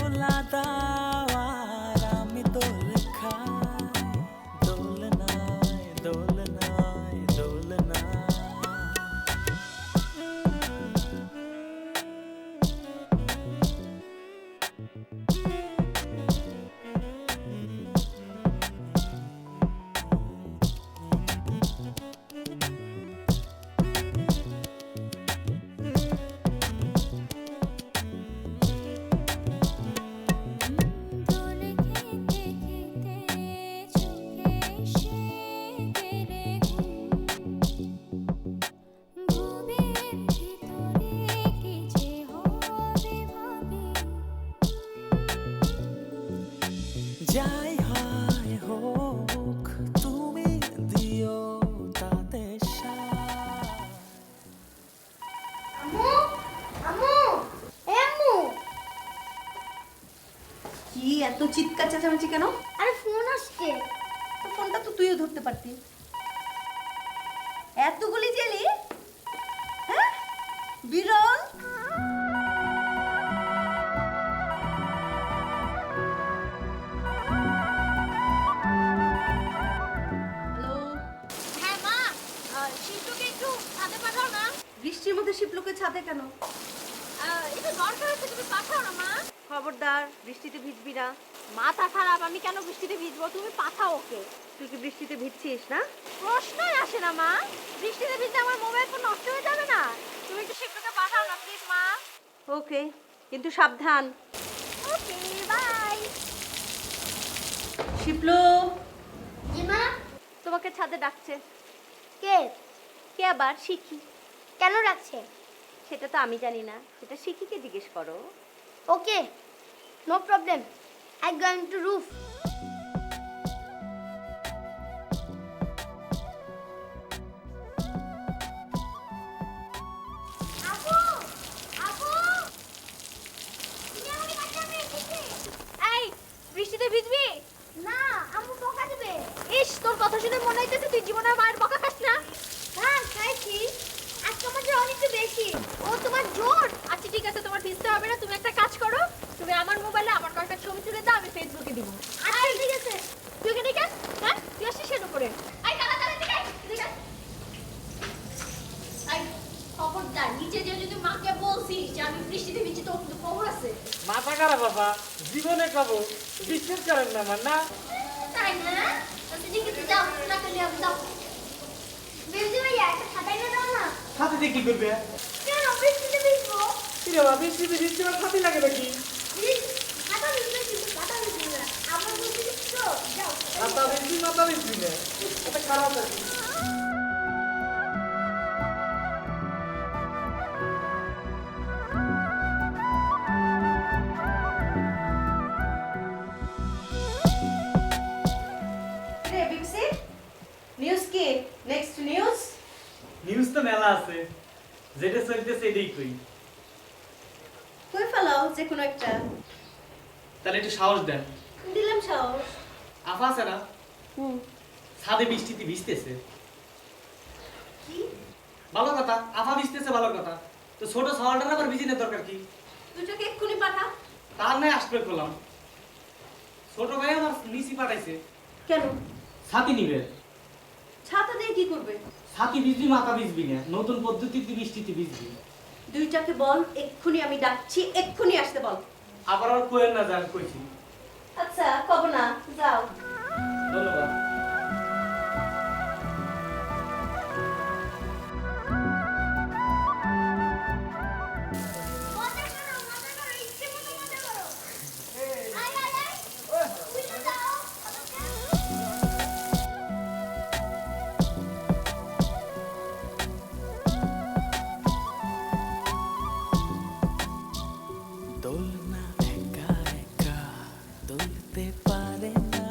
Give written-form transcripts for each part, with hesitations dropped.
দোলা দাওয়ার আমি দোল খাই, দোলনায় দোলনায় দোলনা। যাই হয় হোক তুমি দিও তাতে সায়। আম্মু আম্মু এ আম্মু, কি এত চিৎকার চেঁচামেচি কেন? আরে ফোন আসছে। তো ফোনটা তো তুইও ধরতে পারতি। এতগুলি জেলি, হ্যাঁ বিরল। হ্যালো, হ্যাঁ মা, শিশুকে একটু ছাদে পাঠাও না। বৃষ্টির মধ্যে শিপলোকে ছাদে কেন? একটু দরকার আছে, তুমি পাঠাও না মা। খবরদার, বৃষ্টিতে ভিজবি না। মাথা খারাপ, আমি কেন বৃষ্টিতে ভিজবো? তুমি পাঠাও ওকে। তুই কি বৃষ্টিতে ভিজছিস না? প্রশ্নই আসে না মা, বৃষ্টিতে ভিজলে আমার মোবাইল ফোন নষ্ট হয়ে যাবে না? তুমি একটু শিশুকে পাঠাও না প্লিজ মা। ওকে, কিন্তু সাবধান। Okay bye. শিপলো, জি মা। তোমাকে ছাদে ডাকছে। কে? কে আবার? শিখি। কেন রাখছে? সেটা তো আমি জানি না, সেটা শিখিকে জিজ্ঞেস করো। Okay, no problem, I going to roof. আপু আপু, তুমি আমাকে বাঁচাবে এসেছে। এই বৃষ্টিতে ভিজবি না, আম্মু বকা দিবে। ইস, তোর কথা শুনে মনে হইতেছে তুই জীবনে মায়ের বকা খাস না। হ্যাঁ খাইছি, আজকে আমার জ্বর অনেকটু বেশি। ও তোমার জ্বর? আচ্ছা ঠিক আছে, তোমার ভিজতে হবে না। তুমি একটা কাজ করো, তুমি আমার মোবাইলে আমার কয়েকটা ছবি তুলে দাও, আমি ফেসবুকে দিব। আচ্ছা ঠিক আছে। তুই এখানে কেন? হ্যাঁ তুই আসছিস এর উপরে। এই তাড়াতাড়ি দিকে দিকে। এই খবরদার, নিচে যে যদি মাকে বলছিস যে আমি বৃষ্টিতে ভিজছি, তোর কিন্তু খবর আছে। মাথা খারাপ বাবা, জীবনে খাবো, বিশ্বাস করেন না আমার না। তাই না? তুমি ঠিক আছে, যাও না করলে আমি যাও। বেলজি ভাইয়া একটা খাতা এনে দাও না। সাথে দিয়ে কি করবে? কেন বৃষ্টিতে ভিজবো? কিরে বাবা, বৃষ্টিতে বৃষ্টি আমার সাথে লাগে নাকি? খাতা ভিজবে কিন্তু খাতা ভিজবে না। আমার বলতে তো যাও। মাথা বৃষ্টি মাথা বৃষ্টি না, এটা খারাপ আছে। রে বিপসি, নিউজ কি? Next news? নিউজ তো মেলা আছে, যেটা চলতেছে এটাই কই। কই ফেলাও যে কোনো একটা। তাহলে একটু সাহস দেন। দিলাম সাহস। আফা আছে না, হুম। ছাদে বৃষ্টিতে ভিজতেছে। কি? ভালো কথা, আফা ভিজতেছে ভালো কথা, তো ছোট সওয়ালটার আবার ভিজিনের দরকার কি? তুই তোকে এক্ষুনি পাঠা। তার নাই আসবে করলাম, ছোট ভাই আমার নিচি পাঠাইছে। কেন? ছাতি নিবে। ছাতা দিয়ে কি করবে? ছাতি ভিজবি মাথা ভিজবি না, নতুন পদ্ধতিতে বৃষ্টিতে ভিজবি। দুইটাকে বল এক্ষুনি আমি ডাকছি, এক্ষুনি আসতে বল। আবার আর কোয়েন না যান কইছি। আচ্ছা কব না, যাও। ধন্যবাদ। মজা করো, ইচ্ছে মতো মজা করো। আয় আয় আয়, উঠে যাও। দোলনা একা একা দুলতে পারে না,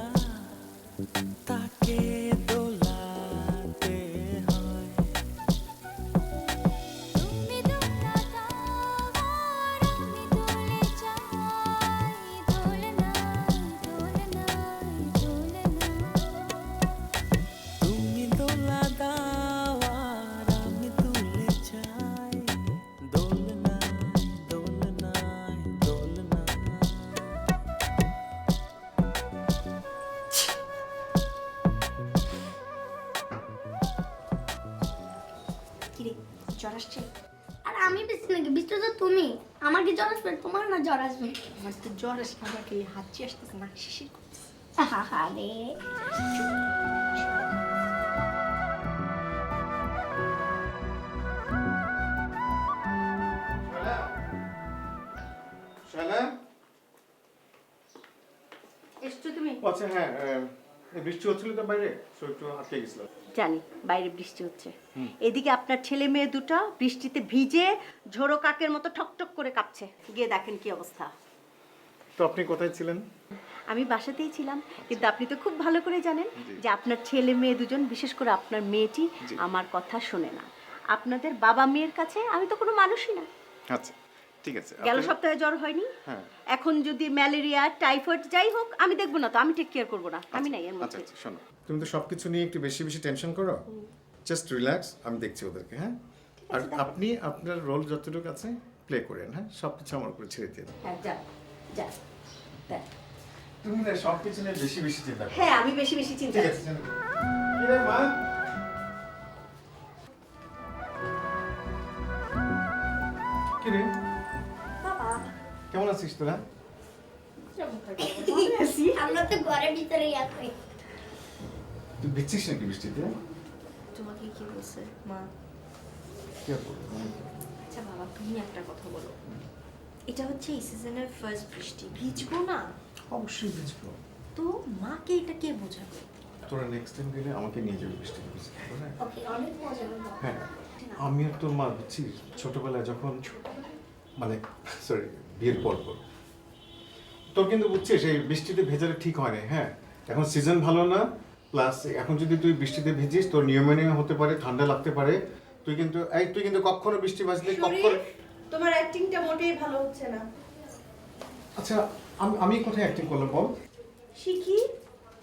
জ্বর আসছে? আর আমি বেশি নাকি, বৃষ্টি তো তুমি। আমার কি জ্বর আসবে? তোমার না জ্বর আসবে? আমার তো জ্বর আসছে, আমাকে হাঁচি আসতেছে, না শিশির করতেছে। আরে শালা এসছো তুমি? আচ্ছা হ্যাঁ এই বৃষ্টি হচ্ছিল তো বাইরে সো একটু আটকে গেছিলাম। জানি বাইরে বৃষ্টি হচ্ছে, এদিকে আপনার ছেলে মেয়ে দুটো বৃষ্টিতে ভিজে ঝোড়ো কাকের মতো ঠকঠক করে কাঁপছে। গিয়ে দেখেন কি অবস্থা। তো আপনি কোথায় ছিলেন? আমি বাসাতেই ছিলাম, কিন্তু আপনি তো খুব ভালো করে জানেন যে আপনার ছেলে মেয়ে দুজন, বিশেষ করে আপনার মেয়েটি আমার কথা শোনে না। আপনাদের বাবা মেয়ের কাছে আমি তো কোনো মানুষই না। আচ্ছা ঠিক আছে। গেল সপ্তাহে জ্বর হয়নি, হ্যাঁ। এখন যদি ম্যালেরিয়া টাইফয়েড যাই হোক আমি দেখবো না, তো আমি টেক কেয়ার করবো না, আমি নাই এর আচ্ছা মধ্যে। আচ্ছা শোনো, তুমি তো সবকিছু নিয়ে একটু বেশি বেশি টেনশন করো। জাস্ট রিল্যাক্স, আমি দেখছি ওদেরকে। হ্যাঁ, আর আপনি আপনার রোল যতটুকু আছে প্লে করেন। হ্যাঁ, সবকিছু আমার উপরে ছেড়ে দিয়ে দাও। হ্যাঁ যা যা দেখ। তুমি না সবকিছু নিয়ে বেশি বেশি চিন্তা করো। হ্যাঁ আমি বেশি বেশি চিন্তা ঠিক করি। আছে কি রে মা? কি রে কেমন আছিস তোরা? আমরা তো ঘরের ভিতরেই আছি। তুই ভিজছিস নাকি বৃষ্টিতে? তোমাকে কি বলছে মা? কি আর বলবো? আচ্ছা বাবা, তুমি একটা কথা বলো, এটা হচ্ছে এই সিজনের ফার্স্ট বৃষ্টি, ভিজবো না? অবশ্যই ভিজবো। তো মাকে এটা কে বোঝাবে? তোরা নেক্সট টাইম গেলে আমাকে নিয়ে যাবে বৃষ্টিতে ভিজতে, হ্যাঁ? ওকে, অনেক মজা হলো। হ্যাঁ, আমি আর তোর মা বুঝছিস ছোটবেলায় যখন মানে সরি বিয়ের পর তোর কিন্তু বুঝছিস এই বৃষ্টিতে ভেজালে ঠিক হয় না। হ্যাঁ, এখন সিজন ভালো না, প্লাস এখন যদি তুই বৃষ্টিতে ভিজিস তোর নিউমোনিয়া হতে পারে, ঠান্ডা লাগতে পারে। তুই কিন্তু কখনো বৃষ্টি বাজলে কখনো। তোমার অ্যাক্টিংটা মোটেই ভালো হচ্ছে না। আচ্ছা আমি কোথায় অ্যাক্টিং করলাম বল? শিখি,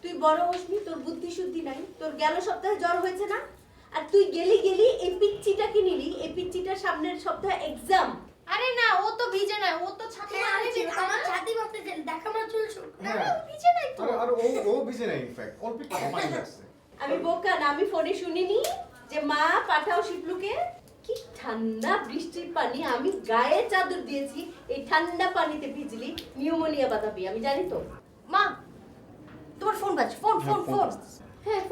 তুই বড় হসনি, তোর বুদ্ধি শুদ্ধি নাই। তোর গেল সপ্তাহে জ্বর হয়েছে না, আর তুই গেলি এই পিচ্চিটাকে নিলি, এই পিচ্চিটার সামনের সপ্তাহে এক্সাম। আরে না, ও তো ভিজে না, ও তো ছাতি মারছিল। আমার ছাতি মারতে দেখা আমার চুল হ্যাঁ, ভিজে নাই তো। আর ও ভিজে না, ইনফ্যাক্ট অল্প একটু পানি লাগছে। আমি বোকা না, আমি ফোনে শুনিনি যে মা পাঠাও শিবলুকে। কি ঠান্ডা বৃষ্টির পানি, আমি গায়ে চাদর দিয়েছি, এই ঠান্ডা পানিতে ভিজলি নিউমোনিয়া বাঁধাবি, আমি জানি তো। মা, তোমার ফোন বাজ, ফোন ফোন ফোন। হ্যাঁ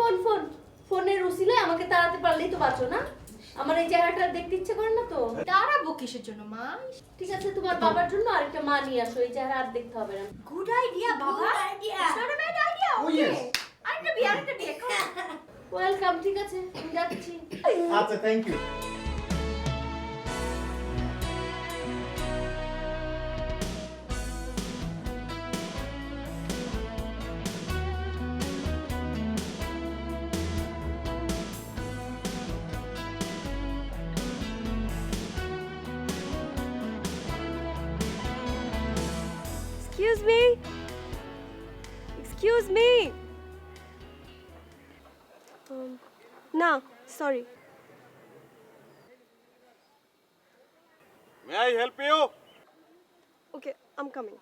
ফোনের উসিলায় আমাকে তাড়াতে পারলেই তো বাঁচো না। আমার এই চেহারাটা দেখতে ইচ্ছে করে না তো। তাড়াবো কিসের জন্য মা? ঠিক আছে, তোমার বাবার জন্য আরেকটা মা নিয়ে আসো, এই চেহারা আর দেখতে হবে না। গুড আইডিয়া বাবা, idea. It's not a bad idea. Oh, yes. আরেকটা বিয়ে ওয়েলকাম, ঠিক আছে আমি যাচ্ছি। আচ্ছা thank you. Excuse me. Excuse me. No, sorry. May I help you? Okay, I'm coming.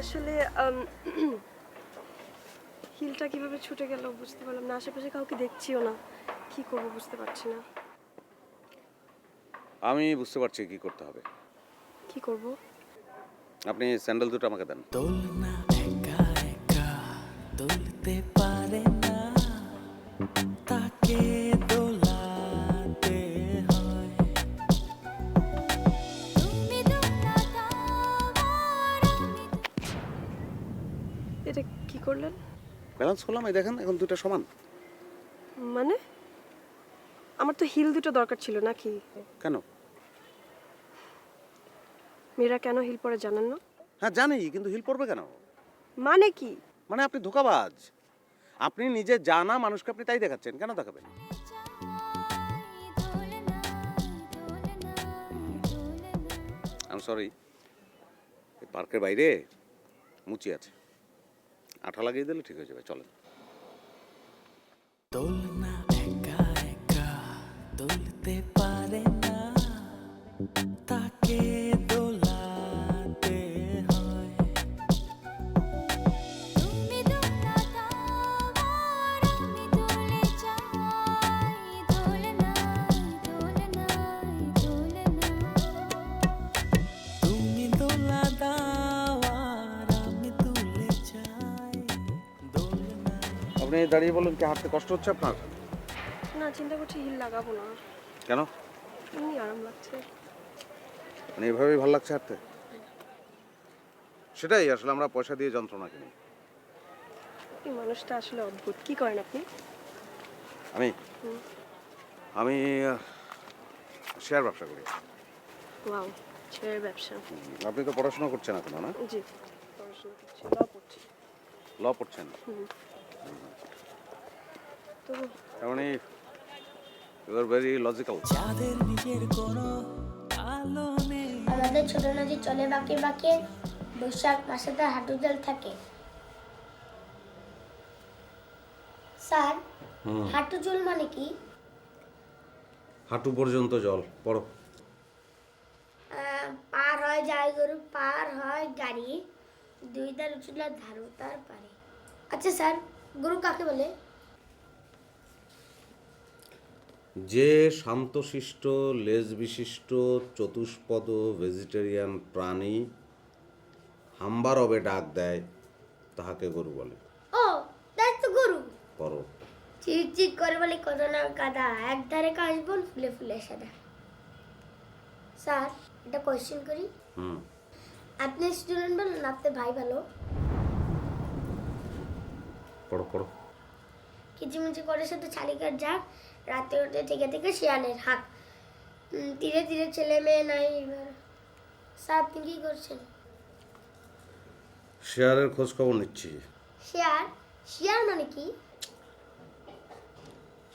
আসলে হিলটা কিভাবে ছুটে গেল বুঝতে পারলাম না, আশেপাশে কাউকে দেখছিও না, কি করব বুঝতে পারছি না। আমি বুঝতে পারছি কি করতে হবে। কি করব? আপনি স্যান্ডেল দুটো আমাকে দেন। দোলনা একা একা দুলতে পারে না, তাকে দোলাতে হয়। এটা কি করলেন? ব্যালেন্স করলাম, এই দেখেন এখন দুটো সমান। মানে আমার তো হিল দুটো দরকার ছিল নাকি? কেন? মেয়েরা কেন হিল পরে জানেন না? হ্যাঁ জানি, কিন্তু হিল পড়বে কেন? মানে কি? মানে আপনি ধোঁকাবাজ। আপনি নিজে জানা মানুষকে আপনি তাই দেখাচ্ছেন, কেন দেখাবেন? আই এম সরি, পার্কের বাইরে মুচি আছে, আঠা লাগিয়ে দিলে ঠিক হয়ে যাবে, চলেন। দোলনা একা একা দুলতে পারে না, তাকে দোলাতে হয়। তুমি দোলা দাও আর আমি দোলে যাই, দোলনায় দোলনায় দোলনায়। তুমি দোলা দাও আর আমি দুলে যাই, দোলনা। আপনি দাঁড়িয়ে বলুন, কি হাঁটতে কষ্ট হচ্ছে আপনার? না, চিন্তা করছি হিল লাগাবো না, কেন? এমনি আরাম লাগছে। মানে এভাবেই ভালো লাগছে হাঁটতে? সেটাই আসলে আমরা পয়সা দিয়ে যন্ত্রণা কিনি। এই মানুষটা আসলে অদ্ভুত। কি করেন আপনি? আমি আমি শেয়ার ব্যবসা করি। ওয়াও, ছেলের ব্যবসা। আপনি তো পড়াশোনা করছেন এখন, না? জি, পড়াশোনা করছি, ল পড়ছি। ল পড়ছেন? তো তার মানে ইউ আর ভেরি লজিক্যাল। যাদের নিজের কোনো আলো নেই, আমাদের ছোট নদী চলে বাঁকে বাঁকে, বৈশাখ মাসে তার হাঁটু জল থাকে। স্যার, হাঁটু জল মানে কি? হাঁটু পর্যন্ত জল। পড়ো। পার হয় যায় গরু, পার হয় গাড়ি, দুই ধার উঁচুলা ধারু তার পারে। আচ্ছা স্যার, গরু কাকে বলে? যে শান্তশিষ্ট লেজ বিশিষ্ট চতুষ্পদ ভেজিটেরিয়ান প্রাণী হাম্বারবে ডাক দেয়, তাহাকে গরু বলে। ও, তাই তো গরু। পড়ো। চিক চিক করে বলে কত না কাদা, এক ধারে কাশবন ফুলে ফুলে সাদা। স্যার, একটা কোয়েশ্চেন করি। আপনি স্টুডেন্ট ভালো না আপনার ভাই ভালো? পড়ো পড়ো। কিচিমিচি করে সাথে শালিকার ঝাঁক, রাতে উঠে থেকে থেকে শিয়ালের হাঁক, ধীরে ধীরে ছেলে মেয়ে নাই এবার। স্যার, আপনি কি করছেন? শেয়ারের খোঁজ খবর নিচ্ছি। শেয়ার? শেয়ার মানে কি?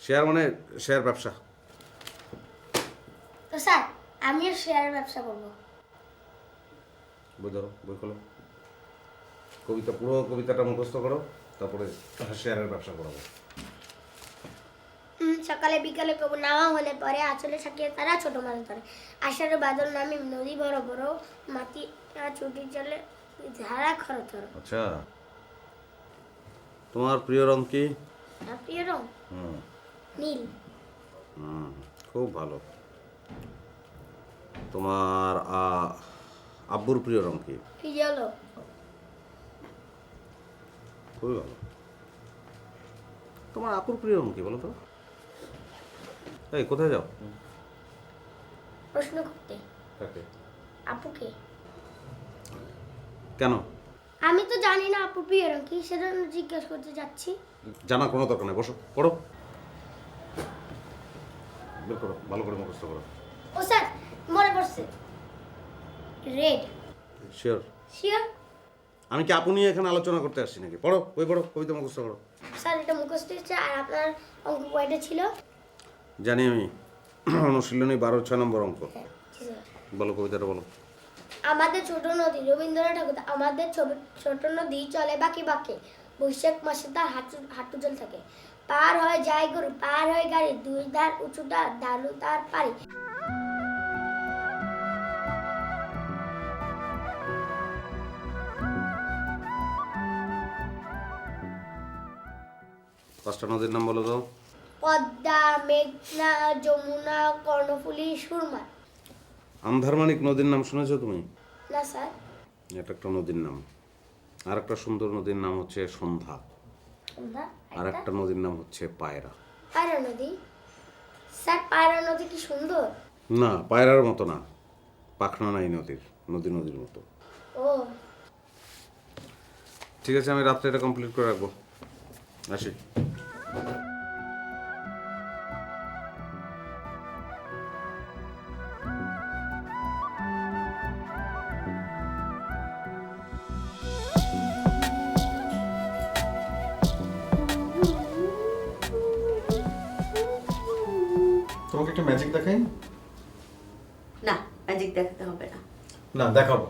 শেয়ার মানে শেয়ার ব্যবসা। তো স্যার, আমিও শেয়ার ব্যবসা করবো। বই ধরো, বই খোলো, কবিতা, পুরো কবিতাটা মুখস্থ করো, তারপরে শেয়ারের ব্যবসা করাবো। সকালে বিকালে কবু নাওয়া হলে পরে আঁচলে সাকিয়ে তারা ছোট মাছ ধরে। আষাঢ়ে বাদল নামে নদী বড় বড়, মাটি ছুটি চলে ধারা খর থর। আচ্ছা, তোমার প্রিয় রং কি? প্রিয় রং নীল। খুব ভালো। তোমার আব্বুর প্রিয় রং কি? ইয়েলো। খুবই ভালো। তোমার আপুর প্রিয় রং কি বলো তো? এই কোথায় যাও? প্রশ্ন করতে। কাকে? আপুকে। কেন? আমি তো জানি না আপু প্রিয় রং কি, সেটা জিজ্ঞেস করতে যাচ্ছি। জানা কোনো দরকার নেই, বসো, পড়ো, বের করো, ভালো করে মুখস্থ করো। ও স্যার, মনে পড়ছে, রেড। শিওর? শিওর। আমি কি আপু নিয়ে এখানে আলোচনা করতে আসছি নাকি? পড়ো, বই পড়ো, কবিতা মুখস্থ করো। স্যার, এটা মুখস্থ হচ্ছে। আর আপনার অঙ্ক কয়টা ছিল? জানি আমি, অনুশীলনী 12 নম্বর অঙ্ক। জি স্যার। বলো, কবিতাটা বলো। আমাদের ছোট নদী, রবীন্দ্রনাথ ঠাকুর। আমাদের ছোট নদী চলে বাঁকে বাঁকে, বৈশাখ মাসে তার হাঁটু জল থাকে। পার হয় যায় গরু, পার হয় গাড়ি, দুই ধার উঁচুটা ঢালু তার পারি। পাঁচটা নদীর নাম বলো তো। পদ্মা, মেঘনা, যমুনা, কর্ণফুলী, সুরমা। আন্ধারমানিক নদীর নাম শুনেছো তুমি? না স্যার। এটা একটা নদীর নাম। আর একটা সুন্দর নদীর নাম হচ্ছে সন্ধ্যা। আর একটা নদীর নাম হচ্ছে পায়রা। পায়রা নদী? স্যার, পায়রা নদী কি সুন্দর? না, পায়রার মতো না, পাখনা নাই নদীর, নদীর মতো। ও ঠিক আছে, আমি রাত্রে এটা কমপ্লিট করে রাখবো, আসি। তোমাকে একটা ম্যাজিক দেখাই? না, ম্যাজিক দেখাতে হবে না। না, দেখাবো।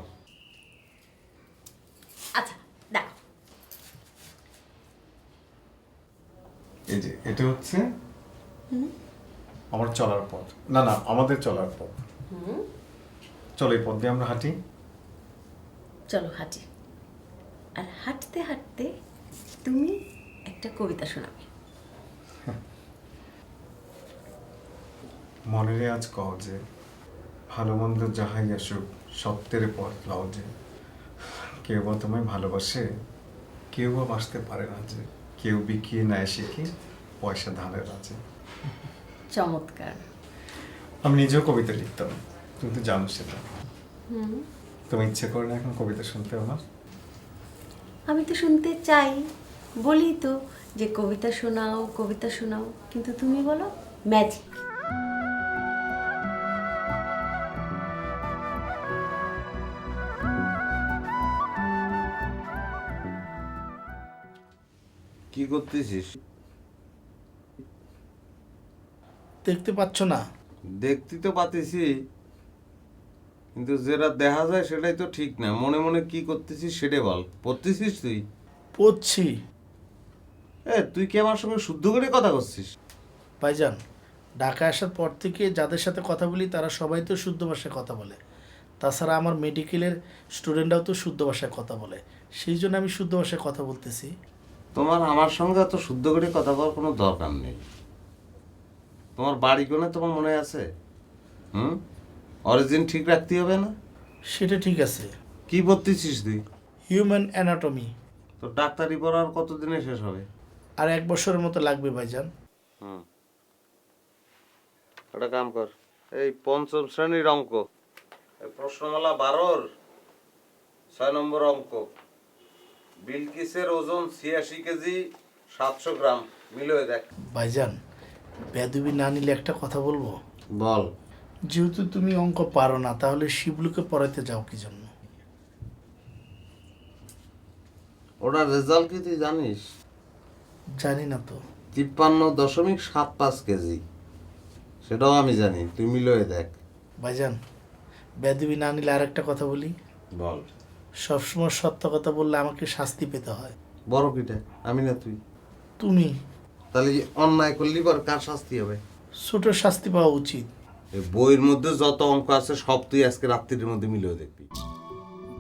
এই যে এটা হচ্ছে আমার চলার পথ, না না আমাদের চলার পথ। চলো এই পথ দিয়ে আমরা হাঁটি। চলো হাঁটি, আর হাঁটতে হাঁটতে তুমি একটা কবিতা শোনাবে। মনেরে আজ কও যে ভালো মন্দ যাহাই আসুক সত্যের পথ লও যে, কেউ বা তোমায় ভালোবাসে, কেউ বা বাসতে পারে না যে, কেউ বিকিয়ে নেয় শিখে পয়সা ধারের আছে। চমৎকার। আমি নিজেও কবিতা লিখতাম, তুমি তো জানো সেটা। তুমি ইচ্ছে করে না এখন কবিতা শুনতে আমার? আমি তো শুনতে চাই, বলি তো যে কবিতা শোনাও কবিতা শোনাও, কিন্তু তুমি বলো ম্যাজিক। কি করতেছিস? দেখতে পাচ্ছ না? দেখতে তো পাতেছি, কিন্তু যেটা দেখা যায় সেটাই তো ঠিক না। মনে মনে কি করতেছিস সেটা বল। পড়তেছিস তুই? পড়ছি। তুই কি আমার সঙ্গে শুদ্ধ করে কথা করছিস? ভাইজান, ঢাকা আসার পর থেকে যাদের সাথে কথা বলি তারা সবাই তো শুদ্ধ ভাষায় কথা বলে। তাছাড়া আমার মেডিকেলের স্টুডেন্টরাও তো শুদ্ধ ভাষায় কথা বলে, সেই জন্য আমি শুদ্ধ ভাষায় কথা বলতেছি। তোমার আমার সঙ্গে এত শুদ্ধ করে কথা বলার কোনো দরকার নেই। তোমার বাড়ি কোনে তোমার মনে আছে? অরিজিন ঠিক রাখতে হবে না? সেটা ঠিক আছে। কি পড়তেছিস তুই? Human anatomy. তো ডাক্তারি পড়ার কতদিনে শেষ হবে? আর 1 বছরের মতো লাগবে ভাইজান। একটা কাম কর, এই 5ম শ্রেণীর অঙ্ক, প্রশ্নমালা 12-র 6 নম্বর অঙ্ক, বিলকিসের ওজন 86 কেজি 700 গ্রাম, মিলিয়ে দেখ। ভাইজান, বেদবি না নিলে একটা কথা বলবো। বল। যেহেতু তুমি অঙ্ক পারো না, তাহলে শিবলুকে পড়াইতে যাও কি জন্য? ওটার রেজাল্ট কি তুই জানিস? জানি না তো। 53.75 কেজি, সেটাও আমি জানি, তুই মিলিয়ে দেখ। ভাইজান, বেদবি না নিলে আর একটা কথা বলি। বল। সবসময় সত্য কথা বললে আমাকে শাস্তি পেতে হয়। বড় কিটা, আমি না তুই? তুমি। তাহলে অন্যায় করলি পর কার শাস্তি হবে? ছোট শাস্তি পাওয়া উচিত। এই বইয়ের মধ্যে যত অঙ্ক আছে সব তুই আজকে রাত্রির মধ্যে মিলিয়ে দেখবি।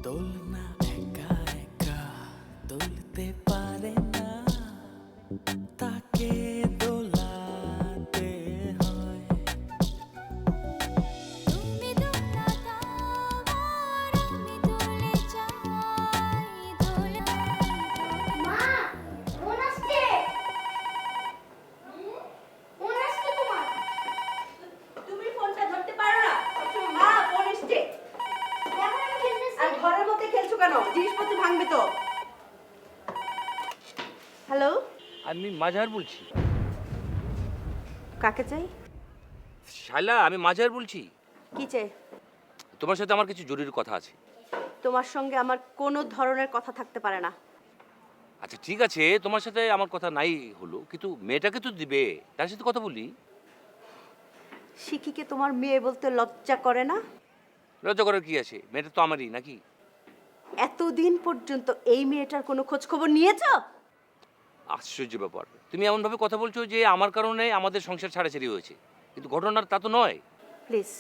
দোলনা একা একা দোলতে পারে না, তাকে দোলাতে হয়। তুমি দোলা দাও আর আমি দোলে যাই, দোলা। মা, ফোন আসছে। ফোন আসছে তোমার। তুমি ফোনটা ধরতে পারো না? মা ফোন এসছে। এখন আমি খেলতেছি। আর ঘরের মধ্যে খেলছো কেন? জিনিসপত্র ভাঙবে তো। হ্যালো, আমি মাঝার বলছি। কাকে চাই? শালা, আমি মাঝার বলছি। কি চাই? তোমার সাথে আমার কিছু জরুরি কথা আছে। তোমার সঙ্গে আমার কোনো ধরনের কথা থাকতে পারে না। আচ্ছা ঠিক আছে, তোমার সাথে আমার কথা নাই হলো, কিন্তু মেয়েটাকে তো দিবে, তার সাথে কথা বলি। শিখিকে তোমার মেয়ে বলতে লজ্জা করে না? লজ্জা করার কি আছে? মেয়েটা তো আমারই নাকি? এতদিন পর্যন্ত এই মেয়েটার কোনো খোঁজ খবর নিয়েছো? আশ্চর্য ব্যাপার, তুমি এমনভাবে কথা বলছো যে আমার কারণে আমাদের সংসার ছাড়াছাড়ি হয়েছে, কিন্তু ঘটনার তা তো নয়। প্লিজ,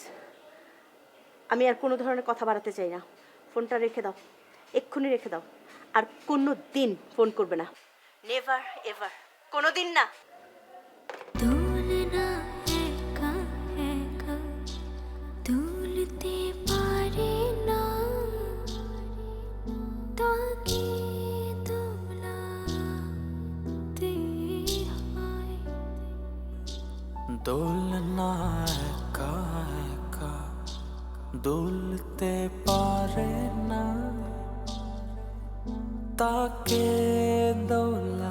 আমি আর কোনো ধরনের কথা বাড়াতে চাই না। ফোনটা রেখে দাও, এক্ষুনি রেখে দাও। আর কোনো দিন ফোন করবে না। নেভার এভার, কোনো দিন না। দোলনা একা একা দোলতে পারে না, তাকে দোলাতে হয়। দোলনা একা একা দোলতে পারে না, তাকে দোলা